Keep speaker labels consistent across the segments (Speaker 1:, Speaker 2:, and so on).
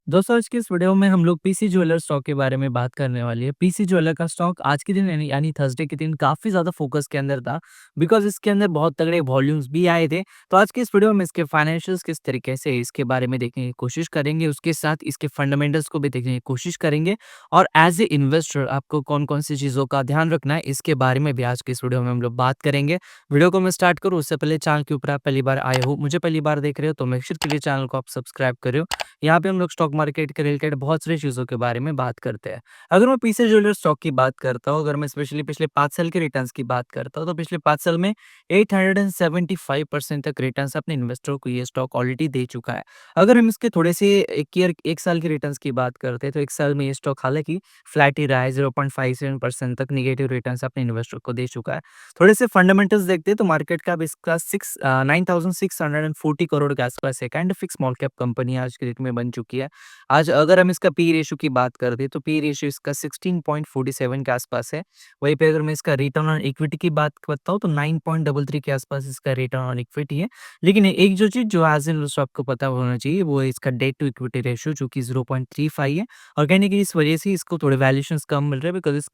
Speaker 1: दोस्तों आज की इस वीडियो में हम लोग पीसी ज्वेलर स्टॉक के बारे में बात करने वाली है। पीसी ज्वेलर का स्टॉक आज के दिन यानी थर्सडे के दिन काफ़ी ज़्यादा फोकस के अंदर था बिकॉज़ इसके अंदर बहुत तगड़े वॉल्यूम्स भी आए थे। तो आज की इस वीडियो में इसके फाइनेंशियल्स किस तरीके से है, इसके बारे में देखने की कोशिश करेंगे। उसके साथ इसके फंडामेंटल्स को भी देखने की कोशिश करेंगे और एज़ ए इन्वेस्टर आपको कौन-कौन सी चीज़ों का ध्यान रखना है, इसके बारे में भी आज की इस वीडियो में हम लोग बात करेंगे। वीडियो को मैं स्टार्ट करूँ उससे पहले चैनल के ऊपर आप पहली बार आए हो, मुझे पहली बार देख रहे हो तो मेक श्योर कीजिए चैनल को आप सब्सक्राइब करें। यहाँ पे हम लोग स्टॉक मार्केट के रिलेटेड बहुत सारी चीज़ों के बारे में बात करते हैं। अगर मैं पीसी ज्वेलर्स स्टॉक की बात करता हूँ, अगर मैं स्पेशली पिछले 5 साल के रिटर्न्स की बात करता हूँ, तो पिछले 5 साल में 875% तक रिटर्न्स अपने इन्वेस्टरों को ये स्टॉक ऑलरेडी दे चुका है। अगर हम इसके थोड़े से 1 साल के रिटर्न्स की बात करते हैं, तो 1 साल में ये स्टॉक हालाँकि फ्लैट ही रहा है, 0.57% तक नेगेटिव रिटर्न्स अपने इन्वेस्टर को दे चुका है। थोड़े से फंडामेंटल्स देखते हैं तो मार्केट कैप इसका 9640 करोड़ के आसपास है। काइंड ऑफ एक स्मॉल कैप कंपनी आज के डेट में बन चुकी है। आज अगर हम इसका पी रेशियो की बात करते हैं तो पी रेशियो इसका 16.47 के आसपास है। वहीं पे अगर मैं इसका रिटर्न ऑन इक्विटी की बात करता हूँ तो 9.33 के आसपास इसका रिटर्न ऑन इक्विटी है। लेकिन एक जो चीज़ जो एज़ एन इन्वेस्टर आपको पता होना चाहिए वो है इसका डेट टू इक्विटी रेशियो जो कि 0.35 है और कहीं न कहीं इस वजह से इसको थोड़े वैल्यूएशंस कम मिल रहे हैं बिकॉज़ इस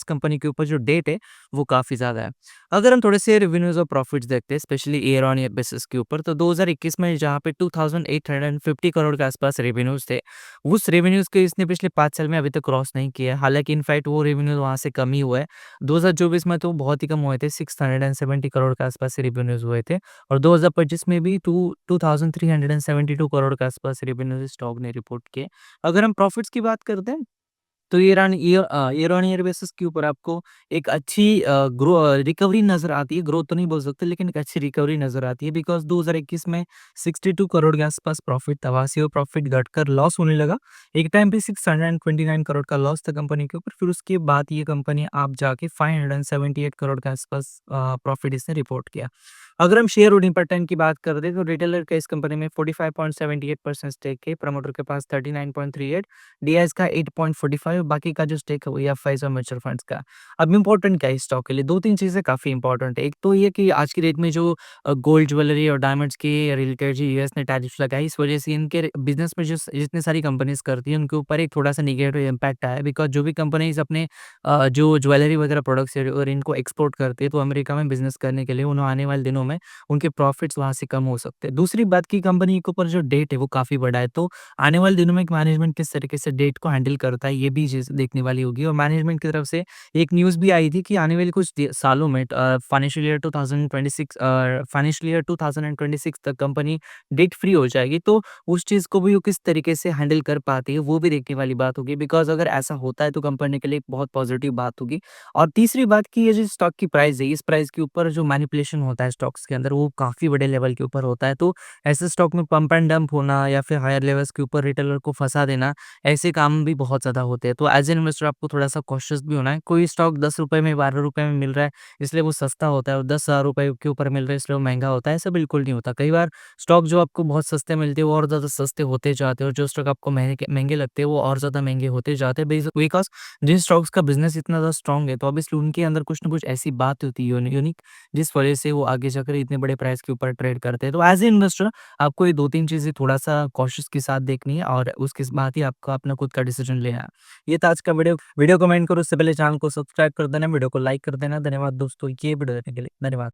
Speaker 1: कंपनी के ऊपर जो डेट है वो काफ़ी ज़्यादा है। अगर हम थोड़े से रेवेन्यूज़ और प्रॉफिट्स देखते हैं specially year on year basis के ऊपर तो 2021 में जहाँ पे 2850 करोड़ के आसपास रेवेन्यूज़ थे, उस रेवेन्यूज़ को इसने पिछले 5 साल में अभी तक क्रॉस नहीं किया है। हालाँकि इनफैक्ट वो रेवेन्यूज़ वहाँ से कम ही हुआ है। 2024 में तो बहुत ही कम हुए थे, 670 करोड़ के आसपास रेवेन्यूज़ हुए थे और 2025 में भी 2372 करोड़ के आसपास रेवेन्यूज़ स्टॉक ने रिपोर्ट किए। अगर हम प्रॉफिट्स की बात करते हैं तो ईयर ऑन ईयर बेसिस के ऊपर आपको एक अच्छी रिकवरी नज़र आती है, ग्रोथ तो नहीं बोल सकते लेकिन एक अच्छी रिकवरी नज़र आती है बिकॉज़ 2021 में 62 करोड़ के आसपास प्रॉफ़िट था, वहाँ से वो प्रॉफ़िट घटकर लॉस होने लगा। एक टाइम पे 629 करोड़ का लॉस था कंपनी के ऊपर, फिर उसके बाद ये कंपनी आप जाके 578 करोड़ के आसपास प्रॉफ़िट इसने रिपोर्ट किया। अगर हम शेयर होल्डिंग पैटर्न की बात करते हैं तो रिटेलर का इस कंपनी में 45.78% स्टेक है, प्रमोटर के पास 39.38, डीआईएस का 8.45, बाकी का जो स्टेक है वो एफआईज और म्यूचुअल फंड्स का। अब इम्पोर्टेंट क्या है इस स्टॉक के लिए? 2-3 चीज़ें काफ़ी इम्पोर्टेंट है। एक तो ये कि आज की डेट में जो गोल्ड ज्वेलरी और डायमंड्स के रिलेटेड जो यूएस ने टैरिफ्स लगाई, इस वजह से इनके बिज़नेस में जितनी सारी कंपनीज़ करती हैं, उनके ऊपर एक थोड़ा-सा नेगेटिव इम्पैक्ट आया है बिकॉज़ जो भी कंपनीज़ अपने जो ज्वेलरी वगैरह प्रोडक्ट्स है और इनको एक्सपोर्ट करती है, तो अमेरिका में बिज़नेस करने के लिए उन्हें आने वाले दिनों में उनके प्रॉफिट्स वहाँ से कम हो सकते हैं। दूसरी बात की कंपनी के ऊपर जो डेट है वो काफ़ी बड़ा है, तो आने वाले दिनों में एक मैनेजमेंट किस तरीके से डेट को हैंडल करता है, ये भी चीज़ देखने वाली होगी और मैनेजमेंट की तरफ से एक न्यूज़ भी आई थी कि आने वाले कुछ सालों में फाइनेंशियल ईयर 2026 तक कंपनी डेट फ्री हो जाएगी। तो उस चीज़ को भी वो किस तरीके से हैंडल कर पाती है, वो भी देखने वाली बात होगी बिकॉज़ अगर ऐसा होता है तो कंपनी के लिए एक बहुत पॉजिटिव बात होगी। और तीसरी बात कि ये जो स्टॉक की प्राइस है, इस प्राइस के ऊपर जो मैनिपुलेशन होता है स्टॉक्स के अंदर, वो काफ़ी बड़े लेवल के ऊपर होता है। तो ऐसे स्टॉक में पंप एंड डंप होना या फिर हायर लेवल्स के ऊपर रिटेलर को फँसा देना, ऐसे काम भी बहुत ज़्यादा होते हैं। तो एज़ एन इन्वेस्टर आपको थोड़ा-सा कॉशियस भी होना है। कोई स्टॉक ₹10 में, ₹12 में मिल रहा है, इसलिए वो सस्ता होता है और ₹10,000 के ऊपर मिल रहा है, इसलिए वो महँगा होता है, ऐसा बिल्कुल नहीं होता। कई बार स्टॉक जो आपको बहुत सस्ते मिलते हैं, वो और ज़्यादा सस्ते होते जाते हैं और जो स्टॉक आपको महँगे महँगे लगते हैं, वो और ज़्यादा महँगे होते जाते हैं बिकॉज़ जिन स्टॉक्स का बिज़नेस इतना ज़्यादा स्ट्रॉन्ग है, तो ऑब्वियसली उनके अंदर कुछ न कुछ ऐसी बात होती है यूनिक, जिस वजह से वो आगे जाकर इतने बड़े प्राइस के ऊपर ट्रेड करते हैं। तो एज़ ए इन्वेस्टर आपको ये 2-3 चीज़ें थोड़ा-सा कॉशियस के साथ देखनी है और उसके बाद ही आपको अपना खुद का डिसीजन लेना है। ये था आज का वीडियो। वीडियो कमेंट करो उससे पहले चैनल को सब्सक्राइब कर देना, वीडियो को लाइक कर देना। धन्यवाद दोस्तों ये वीडियो देखने के लिए। धन्यवाद।